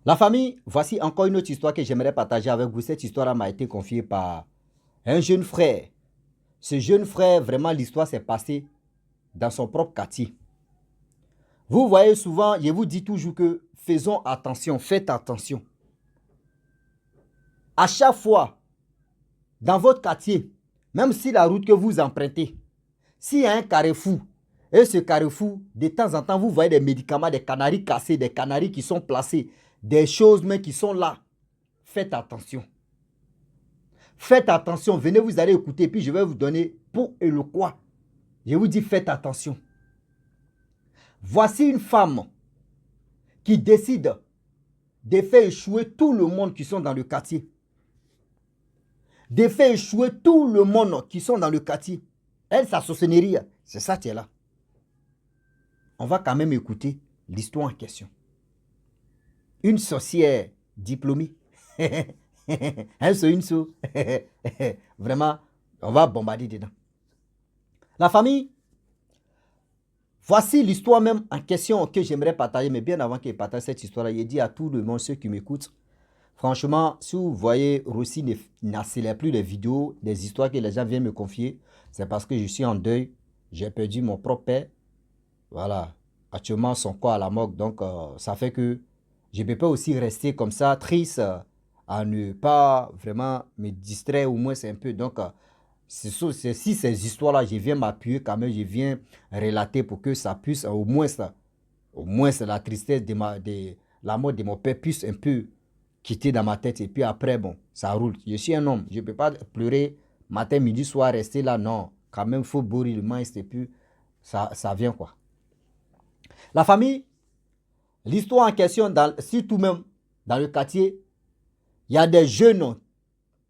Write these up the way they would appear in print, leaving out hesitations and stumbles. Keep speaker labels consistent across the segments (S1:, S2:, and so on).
S1: La famille, voici encore une autre histoire que j'aimerais partager avec vous. Cette histoire m'a été confiée par un jeune frère. Ce jeune frère, vraiment, l'histoire s'est passée dans son propre quartier. Vous voyez souvent, je vous dis toujours que faisons attention, faites attention. À chaque fois, dans votre quartier, même si la route que vous empruntez, s'il y a un carrefour, et ce carrefour, de temps en temps, vous voyez des médicaments, des canaris cassés, des canaris qui sont placés, des choses mais qui sont là. Faites attention. Faites attention, venez, vous allez écouter, puis je vais vous donner pour et le quoi. Je vous dis, faites attention. Voici une femme qui décide de faire échouer tout le monde qui sont dans le quartier. De faire échouer tout le monde qui sont dans le quartier. Elle, sa sorcellerie, c'est ça qui est là. On va quand même écouter l'histoire en question. Une sorcière diplômée. Un seul, une seule. Vraiment, on va bombarder dedans. La famille, voici l'histoire même en question que j'aimerais partager, mais bien avant qu'il partage cette histoire-là, il dit à tout le monde, ceux qui m'écoutent, franchement, si vous voyez Rossi n'accélère plus les vidéos, des histoires que les gens viennent me confier, c'est parce que je suis en deuil, j'ai perdu mon propre père, voilà, actuellement son corps à la morgue, donc ça fait que je ne peux pas aussi rester comme ça, triste, à ne pas vraiment me distraire, au moins c'est un peu, donc si ces histoires-là, je viens m'appuyer quand même, je viens relater pour que ça puisse, au moins la tristesse de la mort de mon père puisse un peu quitter dans ma tête. Et puis après, bon, ça roule. Je suis un homme, je ne peux pas pleurer matin, midi, soir, rester là, non. Quand même, il faut bourrer le mince et puis ça vient quoi. La famille, l'histoire en question, surtout même dans le quartier, il y a des jeunes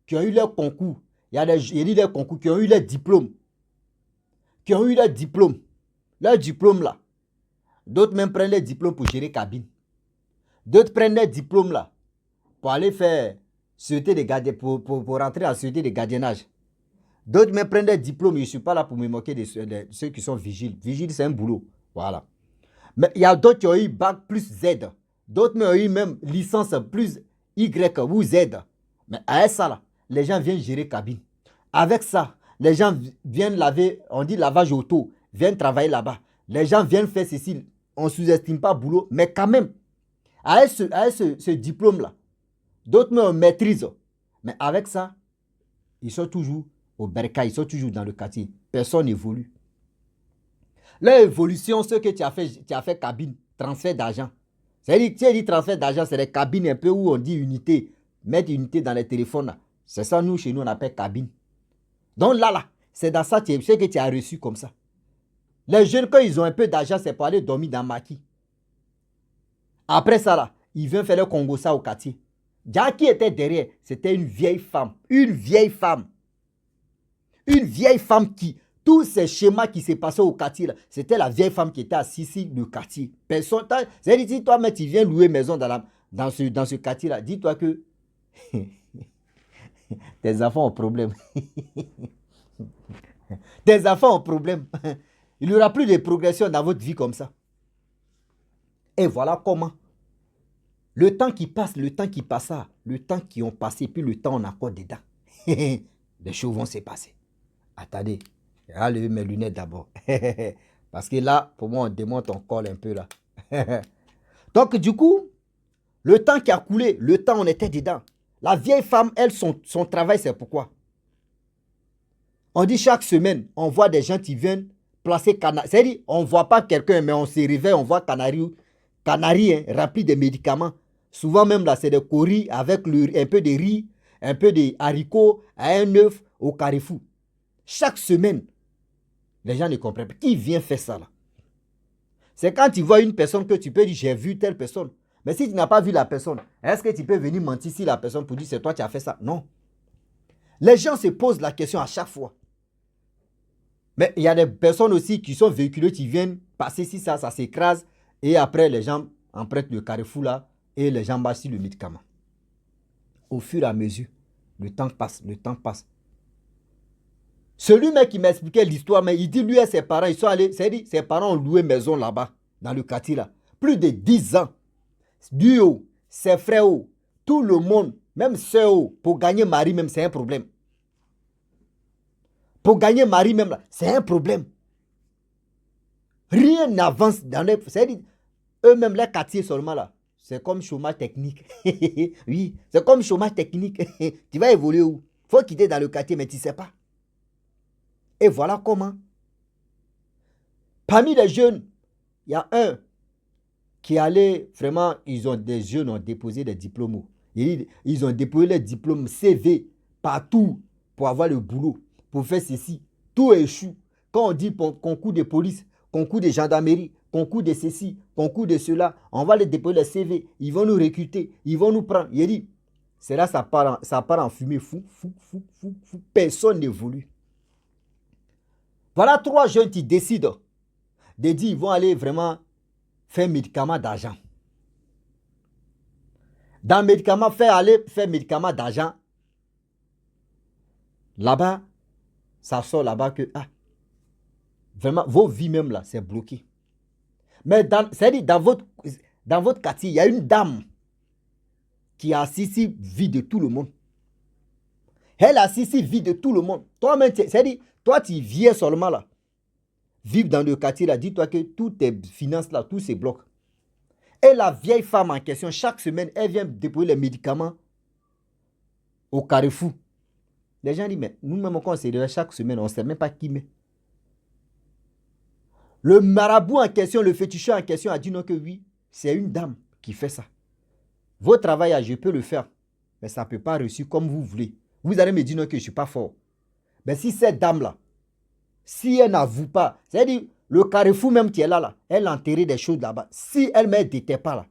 S1: qui ont eu leur concours. Il y a des concours qui ont eu leur diplôme. Qui ont eu leur diplôme. Leur diplôme là. D'autres même prennent leur diplôme pour gérer cabine. D'autres prennent leur diplôme là pour aller faire sûreté de gardiennage, pour rentrer en sûreté de gardiennage. D'autres même prennent leur diplôme. Je ne suis pas là pour me moquer de ceux qui sont vigiles. Vigile, c'est un boulot. Voilà. Mais il y a d'autres qui ont eu bac plus Z. D'autres ont eu même licence plus Y ou Z. Mais avec ça là, les gens viennent gérer cabine. Avec ça, les gens viennent laver, on dit lavage auto, viennent travailler là-bas. Les gens viennent faire ceci. On ne sous-estime pas le boulot, mais quand même, avec ce diplôme-là, d'autres me maîtrisent. Mais avec ça, ils sont toujours au bercail, ils sont toujours dans le quartier. Personne n'évolue. Leur évolution, ce que tu as fait cabine, transfert d'argent. C'est-à-dire, tu as dit transfert d'argent, c'est des cabines un peu où on dit unité. Mettre unité dans les téléphones. C'est ça, nous, chez nous, on appelle cabine. Donc là, c'est dans ça ce que tu as reçu comme ça. Les jeunes, quand ils ont un peu d'argent, c'est pour aller dormir dans le maquis. Après ça, là, ils viennent faire le Congo ça au quartier. Qui était derrière, c'était une vieille femme. Une vieille femme. Une vieille femme qui, tous ces schémas qui s'est passé au quartier, c'était la vieille femme qui était assise sur le quartier. Personne, c'est-à-dire, si toi, mais tu viens louer maison dans ce quartier-là, dis-toi que tes enfants ont problème. Tes enfants ont problème. Il n'y aura plus de progression dans votre vie comme ça. Et voilà comment. Le temps qui passe, le temps qui passa, le temps qui ont passé, puis le temps on a encore dedans. Les choses vont se passer. Attendez, je vais enlever mes lunettes d'abord. Parce que là, pour moi, on démonte, on colle un peu là. Donc du coup, le temps qui a coulé, le temps on était dedans. La vieille femme, elle, son travail, c'est pourquoi? On dit chaque semaine, on voit des gens qui viennent placer canari. C'est-à-dire, on ne voit pas quelqu'un, mais on se réveille, on voit canari hein, rempli de médicaments. Souvent même là, c'est des coris avec un peu de riz, un peu de haricots, un œuf au carrefour. Chaque semaine, les gens ne comprennent pas. Qui vient faire ça là? C'est quand tu vois une personne que tu peux dire, j'ai vu telle personne. Mais si tu n'as pas vu la personne, est-ce que tu peux venir mentir si la personne pour dire, c'est toi qui as fait ça? Non. Les gens se posent la question à chaque fois. Mais il y a des personnes aussi qui sont véhiculées, qui viennent passer si ça s'écrase. Et après, les gens empruntent le carrefour là et les gens marchent sur le médicament. Au fur et à mesure, le temps passe, le temps passe. Celui-là qui m'expliquait l'histoire, mais il dit lui et ses parents, ils sont allés, c'est-à-dire ses parents ont loué maison là-bas, dans le quartier là. Plus de 10 ans. Du haut, ses frères, tout le monde, même sœur, pour gagner mari même, c'est un problème. Pour gagner mari même, c'est un problème. Rien n'avance dans les... C'est-à-dire, eux-mêmes, les quartiers seulement là, c'est comme chômage technique. Oui, c'est comme chômage technique. Tu vas évoluer où? Il faut quitter dans le quartier, mais tu ne sais pas. Et voilà comment. Parmi les jeunes, il y a un qui allait vraiment, des jeunes ont déposé des diplômes. Ils ont déposé les diplômes CV partout pour avoir le boulot, pour faire ceci. Tout échoue. Quand on dit concours de police, concours de gendarmerie, concours de ceci, concours de cela, on va les déposer les CV. Ils vont nous recruter, ils vont nous prendre. Il dit, c'est là ça part en fumée. Fou. Personne n'évolue. Voilà 3 jeunes qui décident de dire ils vont aller vraiment faire médicament d'argent. Dans médicament, aller faire médicament d'argent, là-bas, ça sort là-bas que, vraiment, vos vies même là, c'est bloqué. Mais c'est-à-dire, dans votre quartier, il y a une dame qui a assisté vie de tout le monde. Elle a assisté vie de tout le monde. Toi-même, c'est-à-dire, toi, tu viens seulement là. Vivre dans le quartier là, dis-toi que toutes tes finances là, tout se bloque. Et la vieille femme en question, chaque semaine, elle vient déposer les médicaments au Carrefour. Les gens disent, mais nous-mêmes, quand on se réveille chaque semaine, on ne sait même pas qui met. Le marabout en question, le féticheur en question a dit non que oui, c'est une dame qui fait ça. Votre travail, je peux le faire, mais ça ne peut pas réussir comme vous voulez. Vous allez me dire non que je ne suis pas fort. Mais si cette dame-là, si elle n'avoue pas, c'est-à-dire le Carrefour même qui est là, elle a enterré des choses là-bas. Si elle ne déterre pas là,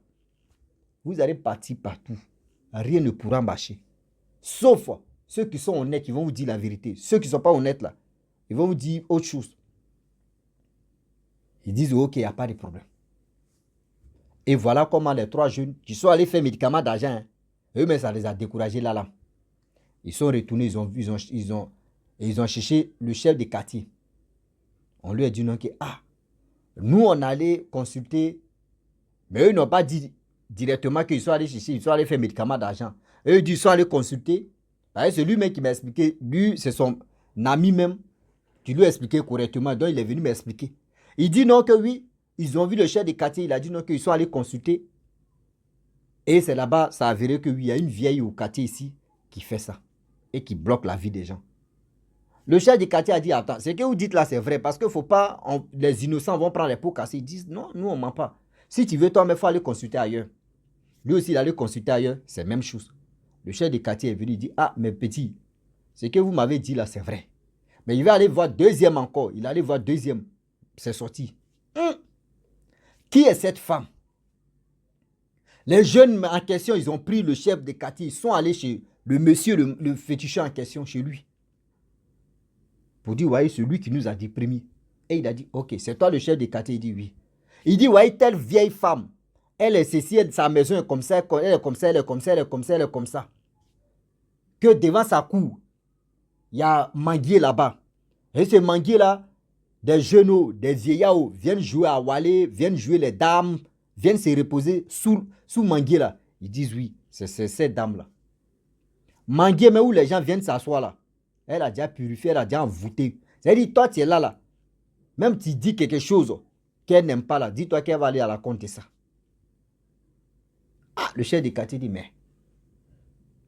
S1: vous allez partir partout. Rien ne pourra marcher. Sauf ceux qui sont honnêtes, ils vont vous dire la vérité. Ceux qui ne sont pas honnêtes là, ils vont vous dire autre chose. Ils disent ok, il n'y a pas de problème. Et voilà comment les 3 jeunes qui sont allés faire médicaments d'argent, eux-mêmes ça les a découragés là. Ils sont retournés, ils ont cherché le chef de quartier. On lui a dit non que nous on allait consulter, mais eux n'ont pas dit directement qu'ils sont allés chercher, ils sont allés faire médicaments d'argent. Eux ils sont allés consulter. C'est lui-même qui m'a expliqué, lui c'est son ami même, qui lui a expliqué correctement, donc il est venu m'expliquer. Il dit non que oui, ils ont vu le chef de quartier, il a dit non qu'ils sont allés consulter. Et c'est là-bas, ça a avéré que oui, il y a une vieille au quartier ici qui fait ça et qui bloque la vie des gens. Le chef du quartier a dit, attends, ce que vous dites là, c'est vrai, parce que faut pas, les innocents vont prendre les pots cassés. Ils disent, non, nous, on ne ment pas. Si tu veux, toi, mais il faut aller consulter ailleurs. Lui aussi, il allait consulter ailleurs, c'est la même chose. Le chef du quartier est venu, il dit, mes petits, ce que vous m'avez dit là, c'est vrai. Mais il va aller voir deuxième encore. Il allait voir deuxième. C'est sorti. Qui est cette femme? Les jeunes en question, ils ont pris le chef de quartier, ils sont allés chez le monsieur, le féticheur en question, chez lui. Pour dire, voyez, celui qui nous a déprimés. Et il a dit, ok, c'est toi le chef de quartier? Il dit, oui. Il dit, voyez, telle vieille femme, elle est ceci, sa maison est comme ça, elle est comme ça, elle est comme ça, elle est comme ça, elle est comme ça. Que devant sa cour, il y a manguier là-bas. Et ce manguier-là, des jeunes, des vieillards viennent jouer à Wallet, viennent jouer les dames, viennent se reposer sous manguier là. Ils disent, oui, c'est cette dame-là. Manguier, mais où les gens viennent s'asseoir là. Elle a déjà purifié, elle a déjà envoûté. C'est-à-dire, toi, tu es là. Même tu dis quelque chose qu'elle n'aime pas là, dis-toi qu'elle va aller à la compte ça. Le chef de quartier dit, mais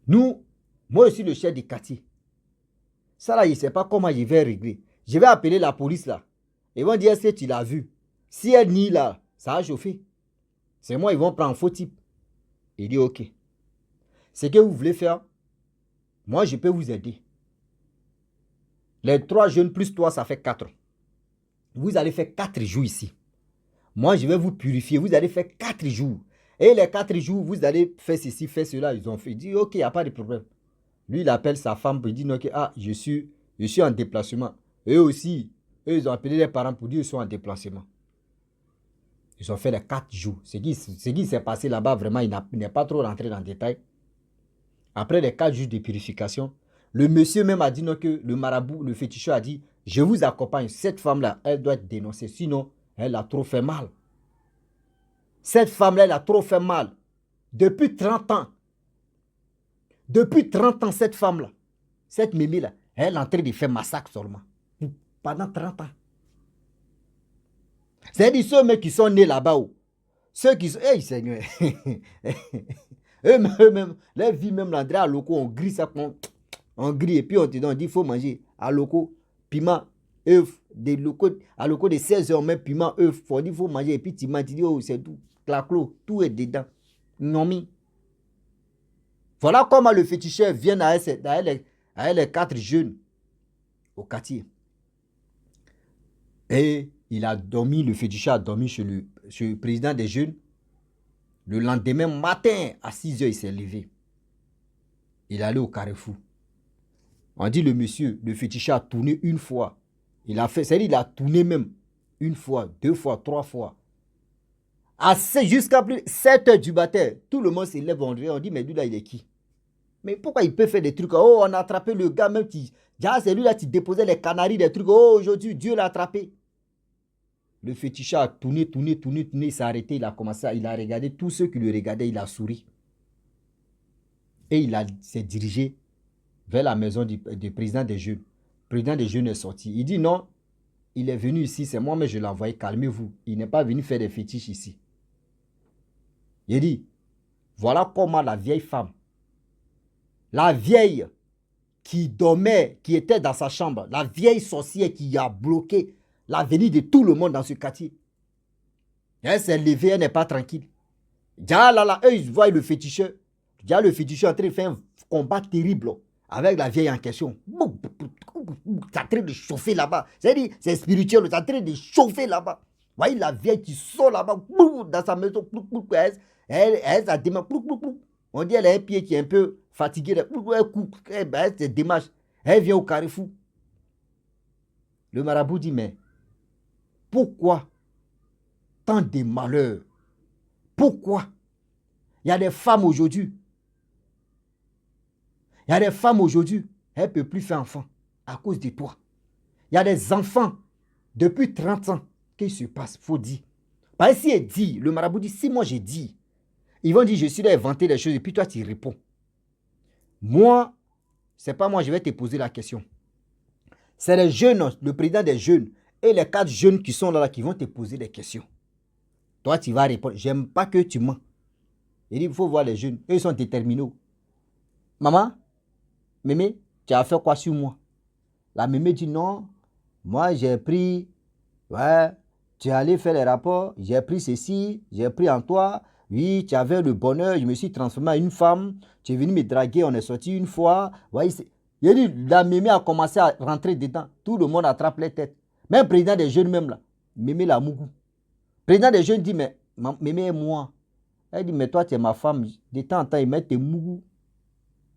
S1: moi aussi le chef de quartier. Ça là, il ne sait pas comment je vais régler. Je vais appeler la police là. Ils vont dire, est-ce que tu l'as vu? Si elle nie là, ça a chauffé. C'est moi, ils vont prendre un faux type. Il dit, ok. Ce que vous voulez faire, moi je peux vous aider. Les 3 jeunes plus toi, ça fait 4. Vous allez faire 4 jours ici. Moi, je vais vous purifier. Vous allez faire 4 jours. Et les 4 jours, vous allez faire ceci, faire cela. Ils ont fait. Il dit, ok, il n'y a pas de problème. Lui, il appelle sa femme pour dire, ok, je suis en déplacement. Eux aussi, ils ont appelé les parents pour dire qu'ils sont en déplacement. Ils ont fait les 4 jours. Ce qui s'est passé là-bas, vraiment, il n'est pas trop rentré dans le détail. Après les 4 jours de purification, le monsieur même a dit non, que le marabout, le féticheur a dit, je vous accompagne. Cette femme-là, elle doit être dénoncée. Sinon, elle a trop fait mal. Cette femme-là, elle a trop fait mal. Depuis 30 ans, cette femme-là, cette mémé-là, elle est en train de faire massacre seulement. Pendant 30 ans. C'est-à-dire ceux mecs qui sont nés là-bas, ceux qui sont... Hey Seigneur. Eux-mêmes, leur vie même, l'André à loco, on grille ça, on grille, et puis on te dit, il faut manger à loco, piment, œuf, des locaux, à loco de 16 heures, même piment, œuf, il faut manger, et puis tu dis, oh, c'est tout, claclo, tout est dedans. Non, mi. Voilà comment le féticheur vient avec les 4 jeunes au quartier. Et il a dormi, le féticheur a dormi chez le président des jeunes. Le lendemain matin, à 6 heures, il s'est levé. Il est allé au Carrefour. On dit le monsieur, le féticheur a tourné une fois. Il a fait, c'est-à-dire il a tourné même une fois, 2 fois, 3 fois. Jusqu'à plus 7 heures du matin, tout le monde s'élève, on dit, mais lui là, il est qui? Mais pourquoi il peut faire des trucs? Oh, on a attrapé le gars, même qui... c'est lui là qui déposait les canaries, des trucs. Oh, aujourd'hui, Dieu l'a attrapé. Le féticheur a tourné, il s'est arrêté, il a regardé tous ceux qui le regardaient, il a souri. Et il s'est dirigé vers la maison du président des jeunes. Le président des jeunes est sorti. Il dit non, il est venu ici, c'est moi, mais je l'ai envoyé, calmez-vous. Il n'est pas venu faire des fétiches ici. Il dit, voilà comment la vieille femme, la vieille qui dormait, qui était dans sa chambre, la vieille sorcière qui a bloqué la venue de tout le monde dans ce quartier. Elle s'est levée, elle n'est pas tranquille. Eux, ils voient le féticheur. Le féticheur est en train de faire un combat terrible avec la vieille en question. C'est en train de chauffer là-bas. C'est-à-dire, c'est spirituel, c'est en train de chauffer là-bas. Vous voyez la vieille qui sort là-bas dans sa maison. Elle a des mains. On dit elle a un pied qui est un peu fatigué. Elle se démarche. Elle vient au Carrefour. Le marabout dit, mais pourquoi tant de malheurs? Pourquoi? Il y a des femmes aujourd'hui. Elles ne peuvent plus faire enfant à cause de toi. Il y a des enfants depuis 30 ans. Qu'est-ce qui se passe? Il faut dire. Parce que si elle dit, le marabout dit, si moi j'ai dit, ils vont dire, je suis là à inventer des choses et puis toi tu réponds. Moi, c'est pas moi, je vais te poser la question. C'est les jeunes, le président des jeunes et les 4 jeunes qui sont là qui vont te poser des questions. Toi, tu vas répondre. J'aime pas que tu mens. Il dit, il faut voir les jeunes. Eux, ils sont déterminés. Maman, mémé, tu as fait quoi sur moi? La mémé dit non. Moi, j'ai pris, tu es allé faire les rapports. J'ai pris ceci, j'ai pris en toi. Oui, tu avais le bonheur. Je me suis transformé en une femme. Tu es venu me draguer. On est sorti une fois. Il dit, la mémé a commencé à rentrer dedans. Tout le monde attrape les têtes. Même le président des jeunes, même là. Mémé la mougou. Le président des jeunes dit, mais mémé et moi. Elle dit, mais toi, tu es ma femme. De temps en temps, ils mettent tes mougou.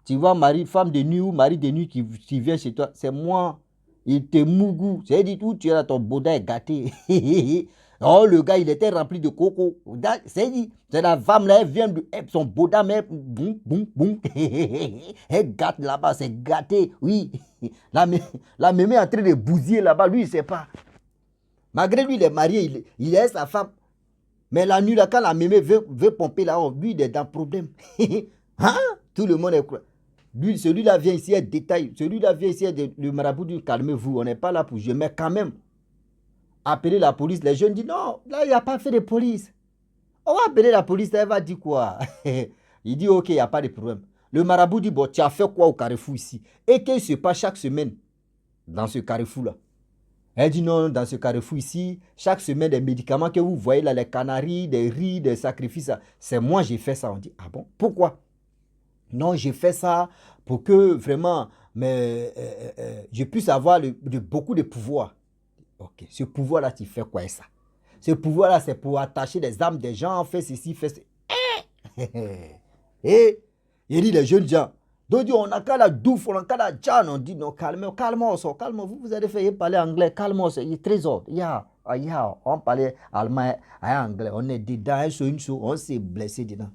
S1: Tu vois, femme de nuit ou mari de nuit qui vient chez toi, c'est moi. Il te mougou. C'est-à-dire, où tu es là, ton boudin est gâté. Oh, le gars, il était rempli de coco. C'est la femme là, elle vient de son boudin, mais boum, boum, boum. Elle gâte là-bas, c'est gâté, oui. La mémé est en train de bousiller là-bas, lui, il ne sait pas. Malgré lui, il est marié, il est sa femme. Mais la nuit, là, quand la mémé veut pomper là, lui, il est dans le problème. Hein? Tout le monde est quoi? Lui, celui-là vient ici, elle détaille. Celui-là vient ici, le marabout dit, calmez-vous, on n'est pas là pour jouer. Mais quand même, appeler la police, les jeunes disent, non, là, il n'y a pas fait de police. On va appeler la police, elle va dire quoi? Il dit, ok, il n'y a pas de problème. Le marabout dit, bon, tu as fait quoi au Carrefour ici? Et qu'est-ce qui se passe chaque semaine dans ce Carrefour-là? Elle dit, non, dans ce Carrefour ici, chaque semaine, des médicaments que vous voyez là, les canaries, des riz, des sacrifices, c'est moi, j'ai fait ça. On dit, ah bon, pourquoi? Non, j'ai fait ça pour que vraiment je puisse avoir beaucoup de pouvoir. Ok, ce pouvoir-là, tu fais quoi avec ça? Ce pouvoir-là, c'est pour attacher les âmes des gens, faire ceci, faire ceci. Et il dit les jeunes gens, donc on a qu'à la douf, on a qu'à la djan, on dit non, calmez-vous, vous allez faire parler anglais, calmez-vous, il est trésor. On parlait allemand et anglais, on est dedans, on s'est blessé dedans.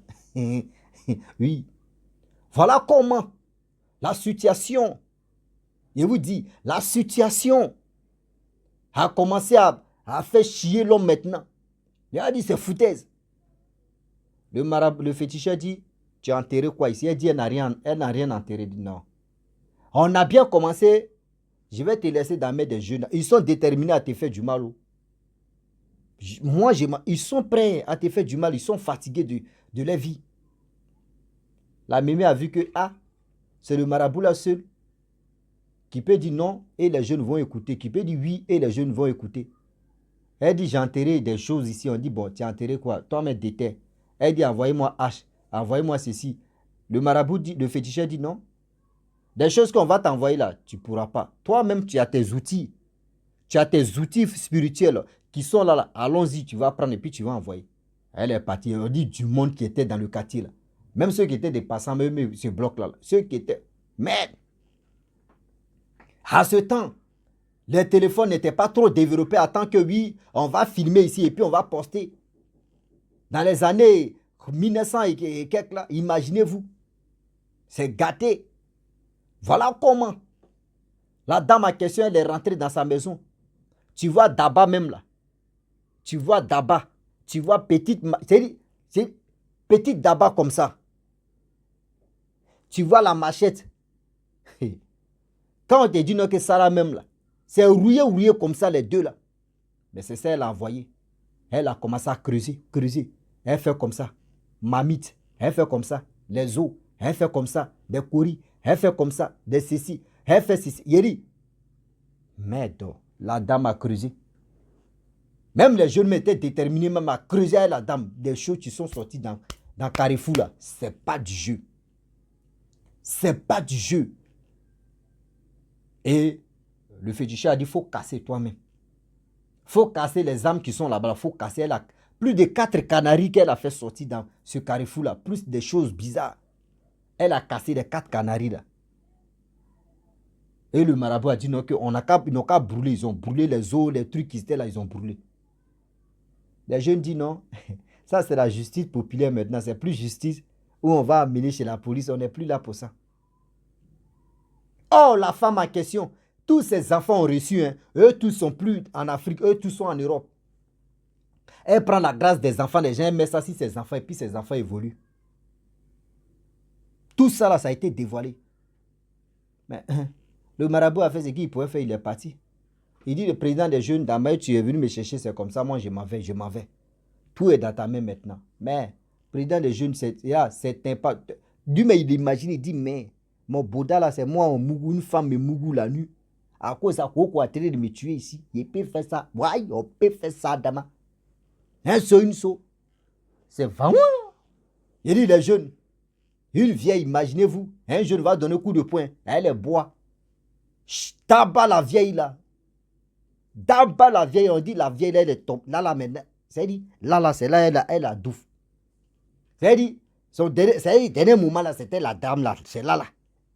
S1: Oui. Voilà comment la situation, je vous dis, la situation a commencé à faire chier l'homme maintenant. Il a dit c'est foutaise. Le féticheur dit, tu as enterré quoi ici? Elle dit, elle n'a rien enterré. Non. On a bien commencé, je vais te laisser dans la main des jeunes. Ils sont déterminés à te faire du mal. Moi, ils sont prêts à te faire du mal. Ils sont fatigués de leur vie. La mémé a vu que, c'est le marabout là seul qui peut dire non et les jeunes vont écouter. Qui peut dire oui et les jeunes vont écouter. Elle dit, j'ai enterré des choses ici. On dit, bon, tu as enterré quoi? Toi, mais déterre. Elle dit, envoyez-moi H. Envoyez-moi ceci. Le marabout dit, le féticheur dit non. Des choses qu'on va t'envoyer là, tu ne pourras pas. Toi-même, tu as tes outils. Tu as tes outils spirituels qui sont là. Allons-y, tu vas prendre et puis tu vas envoyer. Elle est partie. On dit du monde qui était dans le quartier là. Même ceux qui étaient des passants, même ce bloc-là. Ceux qui étaient... Mais, à ce temps, les téléphones n'étaient pas trop développés à tant que oui, on va filmer ici et puis on va poster. Dans les années 1900 et quelques là, imaginez-vous. C'est gâté. Voilà comment. La dame en question, elle est rentrée dans sa maison. Tu vois Daba même là. Tu vois Daba. Tu vois petite... C'est petite Daba comme ça. Tu vois la machette. Quand on te dit non que ça là même là, c'est rouillé comme ça les deux là. Mais c'est ça elle a envoyé. Elle a commencé à creuser. Elle fait comme ça. Mamite, elle fait comme ça. Les os, elle fait comme ça. Des courris, elle fait comme ça. Des ceci, elle fait ceci. Yeri. Merde, la dame a creusé. Même les jeunes étaient déterminés même à creuser à la dame. Des choses qui sont sorties dans Carrefour là. C'est pas du jeu. C'est pas du jeu. Et le féticheur a dit, il faut casser toi-même. Il faut casser les âmes qui sont là-bas. Il faut casser. Elle a plus de 4 canaries qu'elle a fait sortir dans ce carrefour-là. Plus des choses bizarres. Elle a cassé les 4 canaries là. Et le marabout a dit non, ils n'ont qu'à brûler. Ils ont brûlé les os, les trucs qui étaient là, ils ont brûlé. Les jeunes disent non. Ça, c'est la justice populaire maintenant. C'est plus justice où on va amener chez la police. On n'est plus là pour ça. Oh, la femme en question, tous ces enfants ont reçu, hein. Eux tous sont plus en Afrique, eux tous sont en Europe. Elle prend la grâce des enfants, les gens, elle met ça sur ses enfants et puis ses enfants évoluent. Tout ça là, ça a été dévoilé. Mais le marabout a fait ce qu'il pouvait faire, il est parti. Il dit, le président des jeunes, Damaï, tu es venu me chercher, c'est comme ça, moi je m'en vais. Tout est dans ta main maintenant. Mais, président des jeunes, c'est pas... Dieu, mais il imagine, il dit, mais... Mon Bouddha là, c'est moi, une femme me mougou la nuit. À cause ça, quoi, a train de me tuer ici. Il peut faire ça. Ouais, on peut faire ça, dama. Un saut, une saut. C'est vraiment. Il dit, les jeunes. Une vieille, imaginez-vous. Un jeune va donner un coup de poing. Elle est bois. Tabat la vieille là. Tabat la vieille, on dit la vieille là, elle est tombée. Là, maintenant. C'est dit, là, c'est là, elle a douf. C'est dit, le dernier moment là, c'était la dame là. C'est là.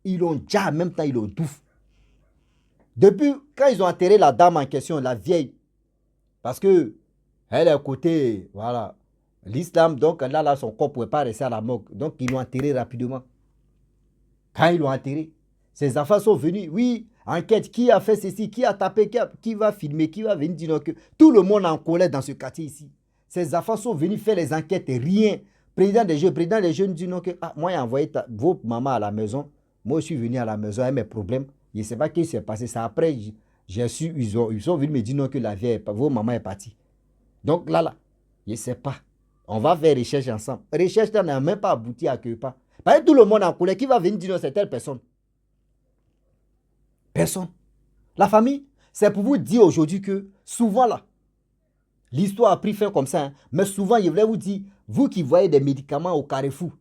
S1: Ils l'ont déjà en même temps, ils l'ont douff. Depuis, quand ils ont enterré la dame en question, la vieille, parce que elle est à côté, voilà, l'islam, donc là, son corps ne pouvait pas rester à la morgue. Donc, ils l'ont enterré rapidement. Quand ils l'ont enterré, ses enfants sont venus, oui, enquête, qui a fait ceci, qui a tapé, qui va filmer, qui va venir dire que tout le monde est en colère dans ce quartier ici. Ses enfants sont venus faire les enquêtes et rien. Président des jeunes dit non que, moi, j'ai envoyé vos mamans à la maison. Moi, je suis venu à la maison avec mes problèmes. Je ne sais pas ce qui s'est passé. Ça après, j'ai su, ils sont venus me dire non que la vieille, vos mamans est partie. Donc là, je ne sais pas. On va faire recherche ensemble. Recherche n'a même pas abouti à que pas. Parce que tout le monde en colère, qui va venir dire non, c'est telle personne. Personne. La famille, c'est pour vous dire aujourd'hui que souvent là, l'histoire a pris fin comme ça. Hein, mais souvent, je voulais vous dire, vous qui voyez des médicaments au Carrefour,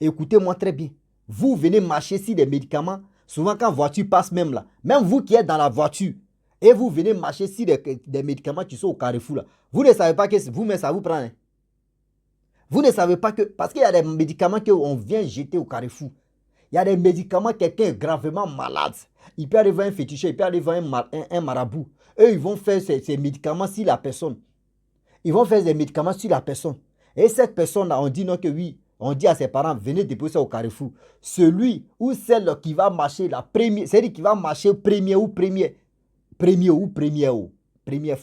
S1: écoutez-moi très bien. Vous venez marcher sur des médicaments, souvent quand la voiture passe même là, même vous qui êtes dans la voiture, et vous venez marcher sur des médicaments qui sont au Carrefour là, vous ne savez pas que vous-même ça vous prend. Hein. Vous ne savez pas que, parce qu'il y a des médicaments qu'on vient jeter au Carrefour. Il y a des médicaments, quelqu'un est gravement malade. Il peut aller voir un féticheur, il peut aller voir un marabout. Eux, ils vont faire ces médicaments sur la personne. Ils vont faire des médicaments sur la personne. Et cette personne-là, on dit non que oui. On dit à ses parents, venez déposer ça au Carrefour. Celui ou celle qui va marcher la première, c'est-à-dire qui va marcher premier ou première. première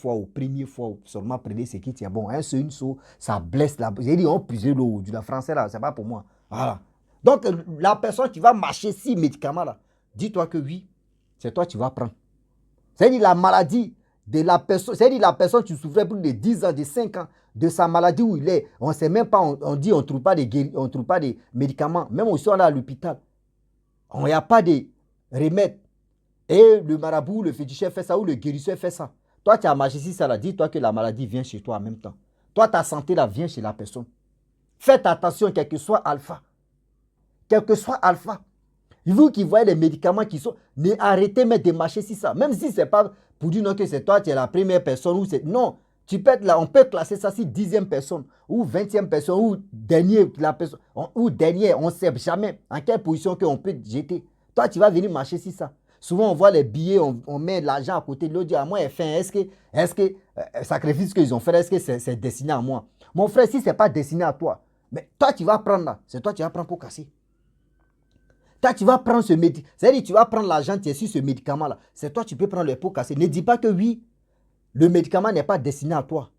S1: fois, seulement prenez ce qui tient bon. Un seul, une seau, ça blesse la... J'ai dit, on puise l'eau du français là, c'est pas pour moi. Voilà. Donc, la personne qui va marcher 6 médicaments là, dis-toi que oui, c'est toi qui vas prendre. C'est-à-dire la maladie de la personne, c'est-à-dire la personne qui souffrait plus de 10 ans, de 5 ans, de sa maladie où il est. On ne sait même pas, on dit on ne trouve pas de médicaments. Même aussi, on est à l'hôpital. Il n'y a pas de remède. Et le marabout, le féticheur fait ça ou le guérisseur fait ça. Toi, tu as marché ici, ça là, dis-toi que la maladie vient chez toi en même temps. Toi, ta santé là vient chez la personne. Faites attention, quel que soit alpha. Quel que soit alpha. Vous qui voyez les médicaments qui sont... Arrêtez même de marcher sur ça. Même si ce n'est pas pour dire non que c'est toi, tu es la première personne. Ou non, tu peux être là, on peut classer ça si 10e personne, ou 20e personne, ou dernier, la personne, ou dernier, on ne sait jamais en quelle position qu'on peut jeter. Toi, tu vas venir marcher sur ça. Souvent, on voit les billets, on met l'argent à côté de l'autre, dit à moi, est-ce que sacrifice qu'ils ont fait, est-ce que c'est destiné à moi? Mon frère, si ce n'est pas destiné à toi, mais toi, tu vas prendre là, c'est toi qui vas prendre pour casser. Toi, tu vas prendre ce médicament, c'est-à-dire tu vas prendre l'argent, tu es sur ce médicament-là, c'est toi, tu peux prendre le pot cassé. Ne dis pas que oui, le médicament n'est pas destiné à toi.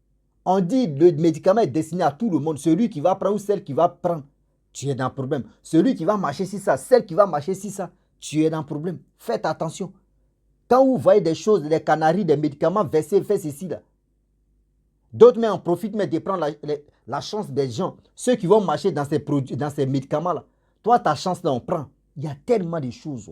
S1: On dit le médicament est destiné à tout le monde. Celui qui va prendre ou celle qui va prendre, tu es dans le problème. Celui qui va marcher sur ça, celle qui va marcher sur ça, tu es dans le problème. Faites attention. Quand vous voyez des choses, des canaries, des médicaments versés, faites ceci là. D'autres mais en profitent mais de prendre la chance des gens. Ceux qui vont marcher dans ces produits, dans ces médicaments là. Toi, ta chance là, on prend. Il y a tellement de choses.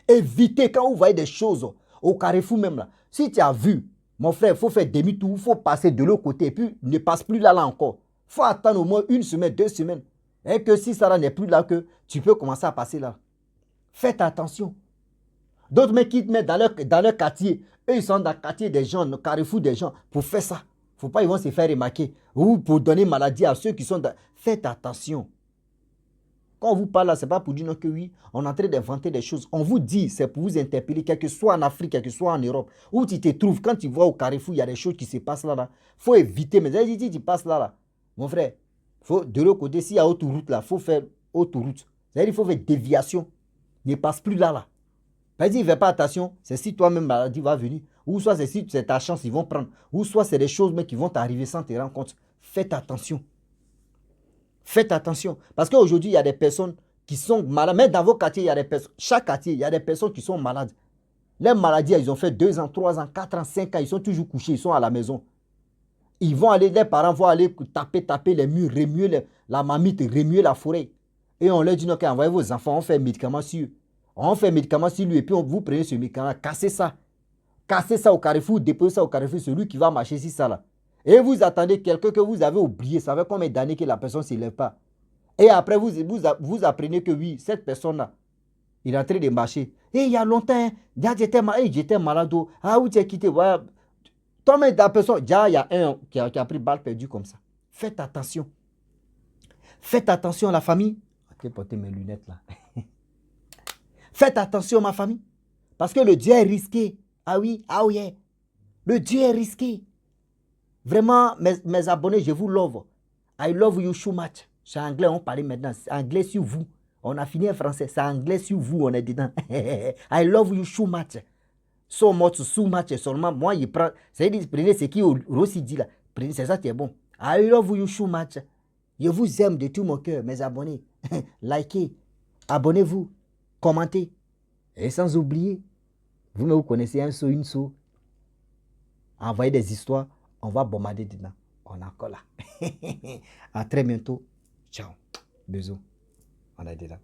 S1: Évitez quand vous voyez des choses au carrefour même là. Si tu as vu, mon frère, il faut faire demi-tour, il faut passer de l'autre côté et puis ne passe plus là encore. Il faut attendre au moins 1 semaine, 2 semaines. Et que si ça n'est plus là, que tu peux commencer à passer là. Faites attention. D'autres mecs qui te mettent dans leur quartier. Eux, ils sont dans le quartier des gens, le carrefour des gens, pour faire ça. Il ne faut pas, ils vont se faire remarquer. Ou pour donner maladie à ceux qui sont dans... Faites attention. Quand on vous parle là, ce n'est pas pour dire non que oui, on est en train d'inventer des choses. On vous dit, c'est pour vous interpeller, quel que soit en Afrique, quel que soit en Europe, où tu te trouves, quand tu vois au carrefour, il y a des choses qui se passent là. Il faut éviter. Mais si tu passes là, mon frère, faut, de l'autre côté, s'il y a autoroute là, il faut faire autoroute. C'est-à-dire qu'il faut faire déviation. Ne passe plus là. Vas-y, fais pas attention, c'est si toi-même maladie va venir. Ou soit c'est si c'est ta chance, ils vont prendre. Ou soit c'est des choses mais qui vont t'arriver sans te rendre compte. Faites attention. Faites attention. Parce qu'aujourd'hui, il y a des personnes qui sont malades. Même dans vos quartiers, il y a des personnes. Chaque quartier, il y a des personnes qui sont malades. Les maladies, ils ont fait 2 ans, 3 ans, 4 ans, 5 ans. Ils sont toujours couchés, ils sont à la maison. Ils vont aller, les parents vont aller taper les murs, remuer la marmite, remuer la forêt. Et on leur dit, ok, envoyez vos enfants, on fait un médicament sur eux. On fait un médicament sur lui et puis vous prenez ce médicament, cassez ça. Cassez ça au carrefour, déposez ça au carrefour, celui qui va marcher sur ça là. Et vous attendez quelqu'un que vous avez oublié, ça fait combien d'années que la personne ne se lève pas. Et après, vous apprenez que oui, cette personne-là, il est en train de marcher. Et il y a longtemps, j'étais malade. Ah, où tu es quitté? Voilà. Toi-même, la personne, il y a un qui a pris balle perdue comme ça. Faites attention. Faites attention, la famille. Je vais porter mes lunettes là. Faites attention, ma famille. Parce que le Dieu est risqué. Ah oui, ah oui. Le Dieu est risqué. Vraiment, mes abonnés, je vous love. I love you so much. C'est anglais, on parle maintenant. C'est anglais sur vous. On a fini en français. C'est anglais sur vous, on est dedans. I love you so much. So much, seulement. Moi, il prend. C'est-à-dire, prenez ce qui Rossi dit là. Prenez, c'est ça qui est bon. I love you so much. Je vous aime de tout mon cœur, mes abonnés. Likez. Abonnez-vous. Commentez. Et sans oublier, vous connaissez un saut, une saut. Envoyez des histoires, on va bombarder dedans. On est encore là. À très bientôt. Ciao. Bisous. On est dedans.